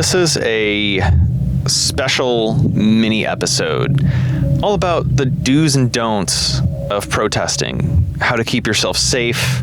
This is a special mini episode all about the do's and don'ts of protesting, how to keep yourself safe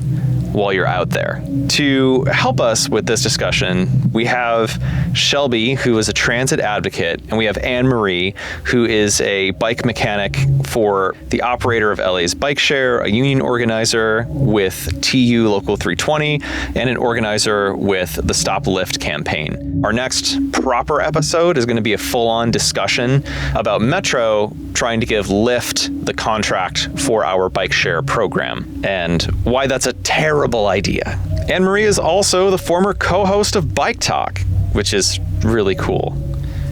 while you're out there. To help us with this discussion, we have Shelby, who is a transit advocate, and we have Anne-Marie, who is a bike mechanic for the operator of LA's Bike Share, a union organizer with TU Local 320, and an organizer with the Stop Lift campaign. Our next proper episode is going to be a full-on discussion about Metro trying to give Lyft the contract for our Bike Share program, and why that's a terrible idea. Anne-Marie is also the former co-host of Bike Talk, which is really cool.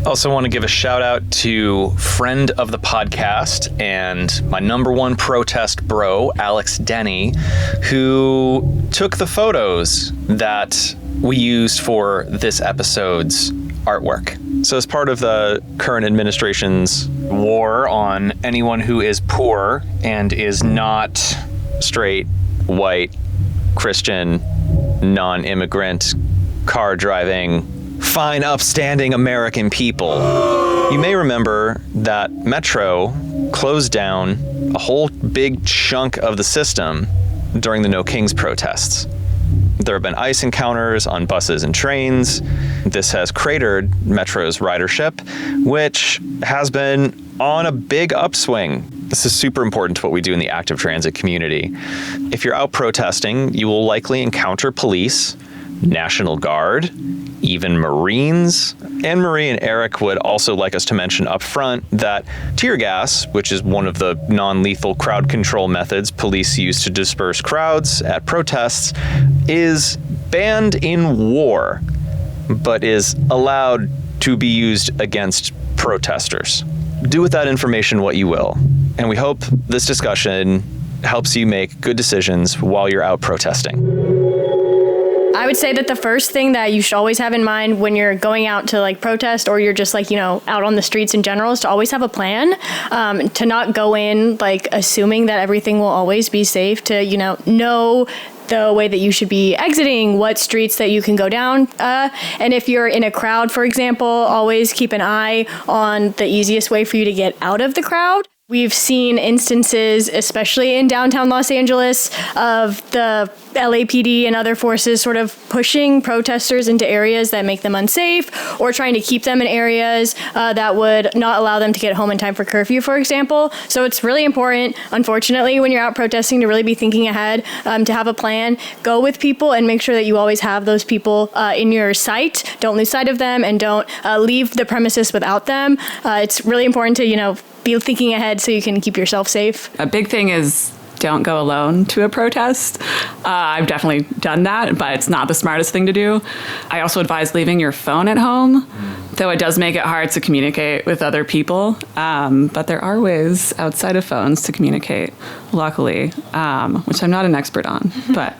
I also want to give a shout out to friend of the podcast and my number one protest bro, Alex Denny, who took the photos that we used for this episode's artwork. So as part of the current administration's war on anyone who is poor and is not straight, white, Christian, non-immigrant, car driving, fine, upstanding American people. You may remember that Metro closed down a whole big chunk of the system during the No Kings protests. There have been ICE encounters on buses and trains. This has cratered Metro's ridership, which has been on a big upswing. This is super important to what we do in the active transit community. If you're out protesting, you will likely encounter police, National Guard, even Marines. Anne-Marie and Eric would also like us to mention up front that tear gas, which is one of the non-lethal crowd control methods police use to disperse crowds at protests, is banned in war, but is allowed to be used against protesters. Do with that information what you will, and we hope this discussion helps you make good decisions while you're out protesting. I would say that the first thing that you should always have in mind when you're going out to like protest, or you're just like, out on the streets in general, is to always have a plan, to not go in like assuming that everything will always be safe, to, know the way that you should be exiting, what streets that you can go down. And if you're in a crowd, for example, always keep an eye on the easiest way for you to get out of the crowd. We've seen instances, especially in downtown Los Angeles, of the LAPD and other forces sort of pushing protesters into areas that make them unsafe, or trying to keep them in areas that would not allow them to get home in time for curfew, for example. So it's really important, unfortunately, when you're out protesting, to really be thinking ahead, to have a plan, go with people, and make sure that you always have those people in your sight. Don't lose sight of them, and don't leave the premises without them. It's really important to, be thinking ahead so you can keep yourself safe. A big thing is don't go alone to a protest. I've definitely done that, but it's not the smartest thing to do. I also advise leaving your phone at home, though it does make it hard to communicate with other people. But there are ways outside of phones to communicate, luckily, which I'm not an expert on. But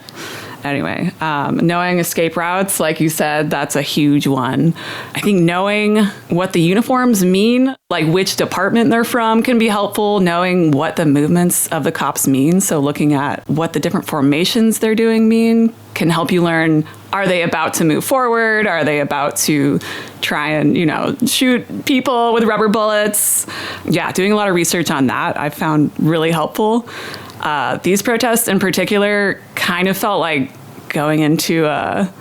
anyway, knowing escape routes, like you said, that's a huge one. I think knowing what the uniforms mean, like which department they're from, can be helpful. Knowing what the movements of the cops mean, so looking at what the different formations they're doing mean, can help you learn, are they about to move forward? Are they about to try and, shoot people with rubber bullets? Yeah, doing a lot of research on that I've found really helpful. These protests in particular kind of felt like going into a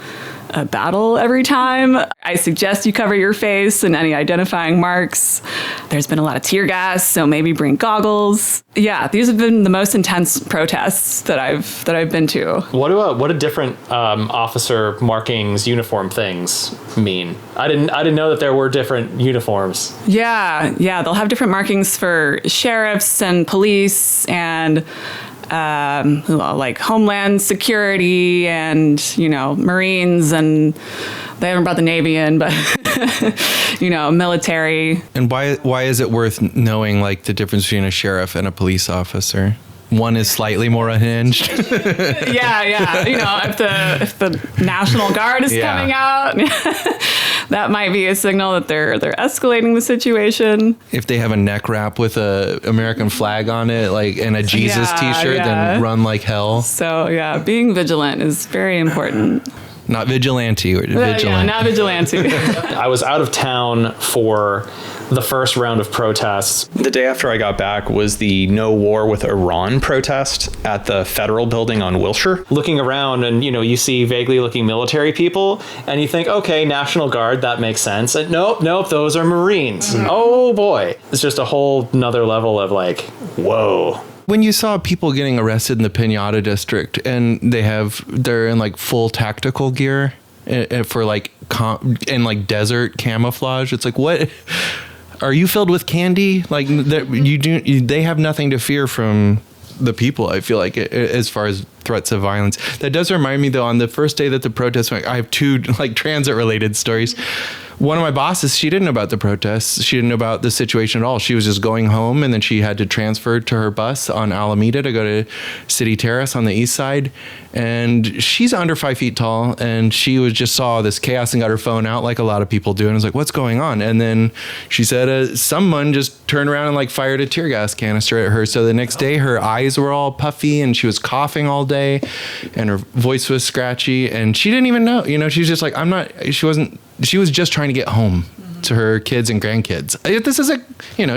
battle every time. I suggest you cover your face and any identifying marks. There's been a lot of tear gas, so maybe bring goggles. Yeah, these have been the most intense protests that I've been to. What do different officer markings, uniform things mean? I didn't know that there were different uniforms. Yeah, they'll have different markings for sheriffs and police and like Homeland Security and, Marines, and they haven't brought the Navy in, but, military. And why is it worth knowing, like, the difference between a sheriff and a police officer? One is slightly more unhinged. Yeah. If the National Guard is coming out, that might be a signal that they're escalating the situation. If they have a neck wrap with a American flag on it, like, and a Jesus t-shirt, then run like hell. So being vigilant is very important. Not vigilante. Or vigilant. Yeah, not vigilante. I was out of town for the first round of protests. The day after I got back was the No War with Iran protest at the federal building on Wilshire. Looking around and, you see vaguely looking military people and you think, okay, National Guard, that makes sense. And nope, those are Marines. Oh boy. It's just a whole nother level of like, whoa. When you saw people getting arrested in the Pinata district and they're in like full tactical gear for like in like desert camouflage, it's like, what? Are you filled with candy? Like they have nothing to fear from the people. I feel like as far as threats of violence. That does remind me though, on the first day that the protests went, I have two like transit related stories. One of my bosses, she didn't know about the protests. She didn't know about the situation at all. She was just going home, and then she had to transfer to her bus on Alameda to go to City Terrace on the east side. And she's under 5 feet tall, and she just saw this chaos and got her phone out like a lot of people do. And was like, what's going on? And then she said someone just turned around and like fired a tear gas canister at her. So the next day, her eyes were all puffy, and she was coughing all day, and her voice was scratchy. And she didn't even know. She was just like, she was just trying to get home to her kids and grandkids. This is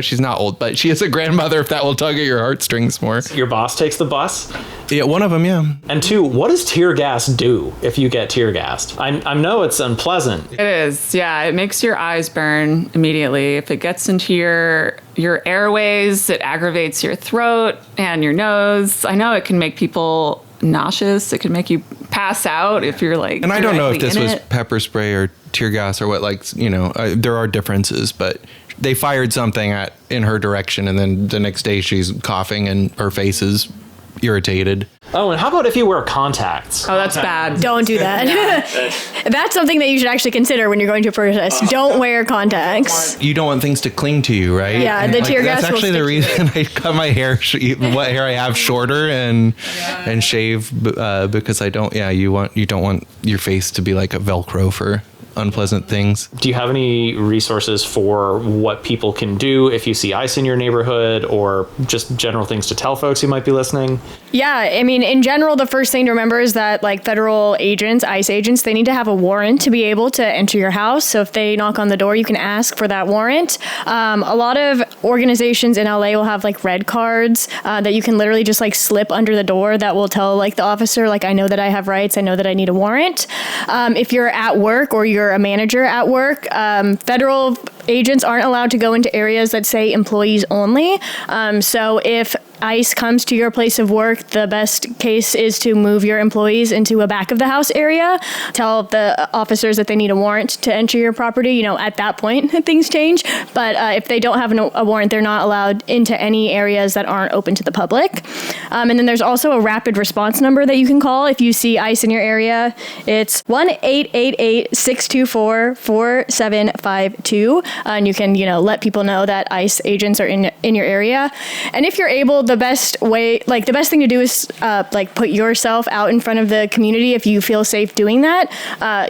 she's not old, but she is a grandmother, if that will tug at your heartstrings more. Your boss takes the bus? Yeah, one of them, yeah. And two, what does tear gas do if you get tear gassed? I know it's unpleasant. It is, yeah. It makes your eyes burn immediately. If it gets into your airways, it aggravates your throat and your nose. I know it can make people nauseous. It can make you pass out if you're like. And I don't know if this was pepper spray or tear gas or what. There are differences, but they fired something in her direction, and then the next day she's coughing and her face is irritated. Oh, and how about if you wear contacts? Oh, that's bad. Don't do that. That's something that you should actually consider when you're going to a protest. Don't wear contacts. You don't want things to cling to you, right? Yeah, the tear gas. That's actually the reason I cut my hair, what hair I have, shorter and shave because I don't. Yeah, you don't want your face to be like a Velcro for unpleasant things. Do you have any resources for what people can do if you see ICE in your neighborhood, or just general things to tell folks who might be listening? Yeah, I mean, in general, the first thing to remember is that like federal agents, ICE agents, they need to have a warrant to be able to enter your house. So if they knock on the door, you can ask for that warrant. A lot of organizations in LA will have like red cards that you can literally just like slip under the door that will tell like the officer, like, I know that I have rights. I know that I need a warrant. If you're at work or you're a manager at work, federal agents aren't allowed to go into areas that say employees only. So if ICE comes to your place of work, the best case is to move your employees into a back of the house area. Tell the officers that they need a warrant to enter your property. At that point, things change. But if they don't have a warrant, they're not allowed into any areas that aren't open to the public. And then there's also a rapid response number that you can call if you see ICE in your area. It's 1-888-624-4752. And you can, let people know that ICE agents are in your area. And if you're able, the best thing to do is put yourself out in front of the community if you feel safe doing that.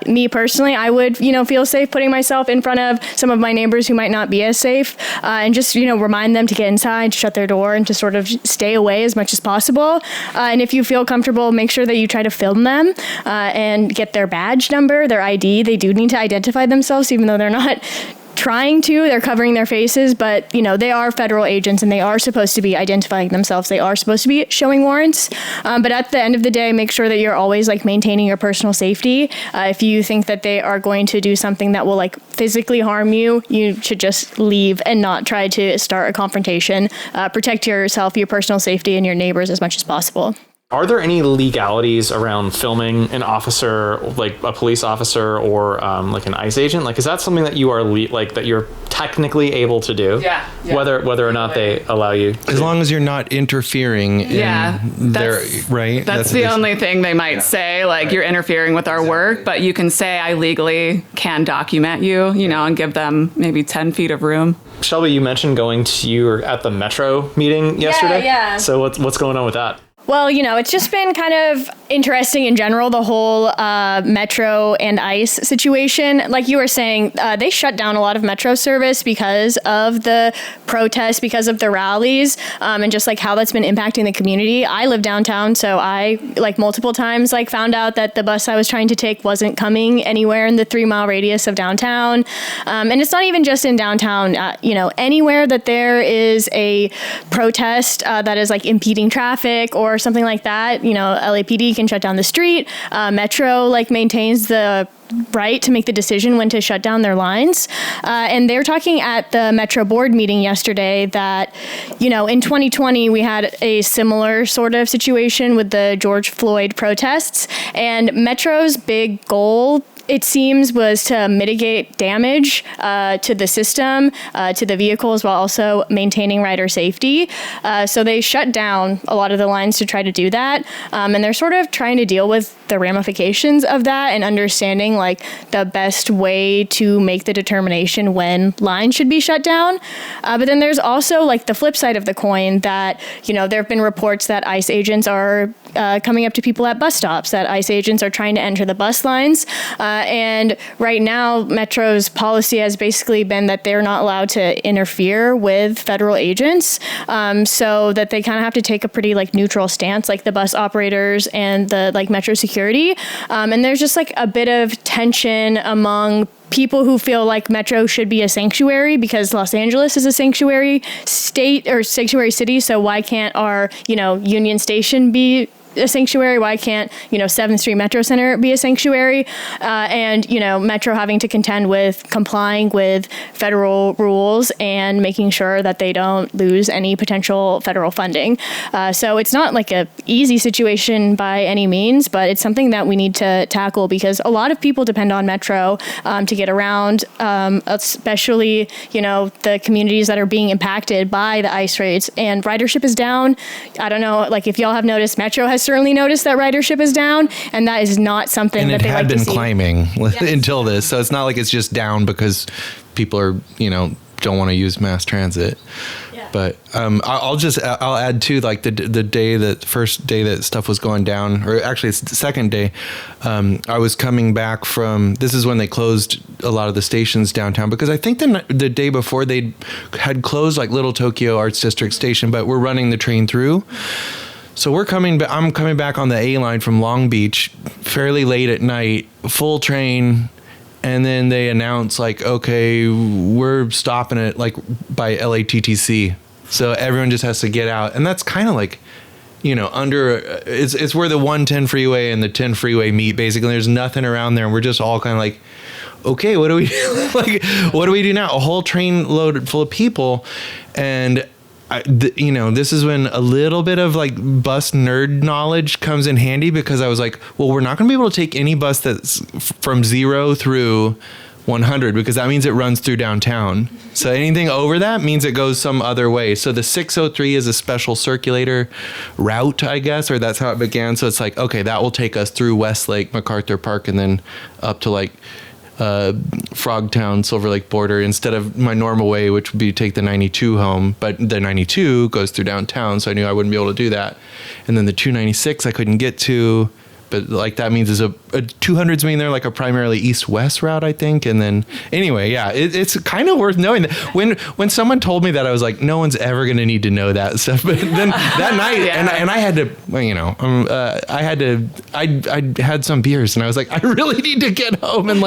Me personally, I would, feel safe putting myself in front of some of my neighbors who might not be as safe, and just, remind them to get inside, to shut their door, and to sort of stay away as much as possible. And if you feel comfortable, make sure that you try to film them and get their badge number, their ID. They do need to identify themselves, even though they're not trying to. They're covering their faces, but they are federal agents and they are supposed to be identifying themselves. They are supposed to be showing warrants. But at the end of the day, make sure that you're always maintaining your personal safety. If you think that they are going to do something that will physically harm you, you should just leave and not try to start a confrontation. Protect yourself, your personal safety, and your neighbors as much as possible. Are there any legalities around filming an officer, like a police officer or an ICE agent? Is that something that you are that you're technically able to do? Yeah. Whether or not they allow you. As long as you're not interfering. Right. That's the only thing they might say. You're interfering with our work, but you can say I legally can document you, and give them maybe 10 feet of room. Shelby, you mentioned you were at the Metro meeting yesterday. Yeah. So what's going on with that? Well, it's just been kind of interesting in general, the whole Metro and ICE situation. Like you were saying, they shut down a lot of Metro service because of the protests, because of the rallies, and just like how that's been impacting the community. I live downtown, so I multiple times found out that the bus I was trying to take wasn't coming anywhere in the 3-mile radius of downtown. And it's not even just in downtown, anywhere that there is a protest that is impeding traffic or something like that, LAPD can shut down the street. Metro maintains the right to make the decision when to shut down their lines. And they were talking at the Metro board meeting yesterday that, in 2020, we had a similar sort of situation with the George Floyd protests. And Metro's big goal, it seems, was to mitigate damage to the system, to the vehicles, while also maintaining rider safety. So they shut down a lot of the lines to try to do that. And they're sort of trying to deal with the ramifications of that and understanding the best way to make the determination when lines should be shut down. But then there's also the flip side of the coin that, there have been reports that ICE agents are coming up to people at bus stops, that ICE agents are trying to enter the bus lines. And right now, Metro's policy has basically been that they're not allowed to interfere with federal agents, so that they kind of have to take a pretty neutral stance, the bus operators and the Metro security. And there's just a bit of tension among people who feel Metro should be a sanctuary because Los Angeles is a sanctuary state or sanctuary city. So why can't our, Union Station be a sanctuary? Why can't 7th Street Metro Center be a sanctuary? And Metro having to contend with complying with federal rules and making sure that they don't lose any potential federal funding. So it's not a easy situation by any means, but it's something that we need to tackle because a lot of people depend on Metro to get around, especially the communities that are being impacted by the ICE raids. And ridership is down. I don't know, if y'all have noticed, Metro has certainly noticed that ridership is down, and that is not something that they like to see. And it had been climbing until this, so it's not like it's just down because people are, don't want to use mass transit. Yeah. But I'll add too, the first day that stuff was going down, or actually it's the second day, I was coming back from, this is when they closed a lot of the stations downtown, because I think the day before they had closed Little Tokyo Arts District Station, but we're running the train through. So I'm coming back on the A line from Long Beach fairly late at night, full train. And then they announce okay, we're stopping it by LATTC. So everyone just has to get out. And that's kind of under, it's where the 110 freeway and the 10 freeway meet basically. There's nothing around there. And we're just all kind of okay, what do we do? What do we do now? A whole train loaded full of people. And this is when a little bit of bus nerd knowledge comes in handy, because I was well, we're not going to be able to take any bus that's from 0 through 100, because that means it runs through downtown. So anything over that means it goes some other way. So the 603 is a special circulator route, I guess, or that's how it began. So it's okay, that will take us through Westlake, MacArthur Park, and then up to Frogtown, Silver Lake border, instead of my normal way, which would be take the 92 home. But the 92 goes through downtown, so I knew I wouldn't be able to do that. And then the 296 I couldn't get to, but that means is a 200's mean they're a primarily east-west route, I think. And then anyway, yeah, it's kind of worth knowing that. When someone told me that, I was no one's ever going to need to know that stuff. But then that night, yeah. and I had to, I had some beers, and I was I really need to get home and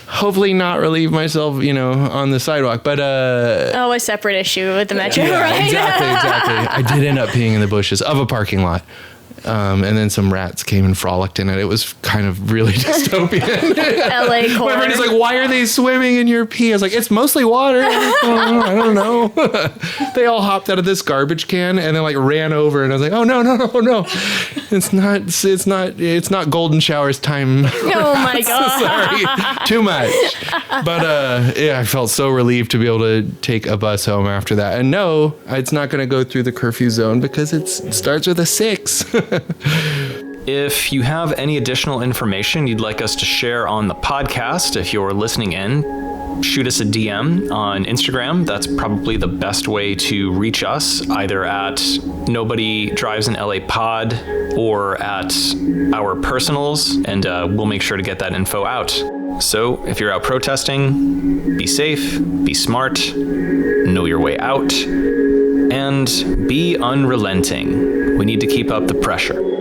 hopefully not relieve myself, on the sidewalk. But a separate issue with the Metro, yeah, right? Exactly. I did end up peeing in the bushes of a parking lot. And then some rats came and frolicked in it. It was kind of really dystopian. LA core. My friend is why are they swimming in your pee? I was it's mostly water. I don't know. They all hopped out of this garbage can and then ran over, and I was oh no. It's not golden showers time. Oh my God. Sorry. Too much. But yeah, I felt so relieved to be able to take a bus home after that. And no, it's not going to go through the curfew zone because it starts with a 6. If you have any additional information you'd like us to share on the podcast, if you're listening in, shoot us a DM on Instagram. That's probably the best way to reach us, either at Nobody Drives in LA Pod or at our personals, and we'll make sure to get that info out. So if you're out protesting, be safe, be smart, know your way out, and be unrelenting. We need to keep up the pressure.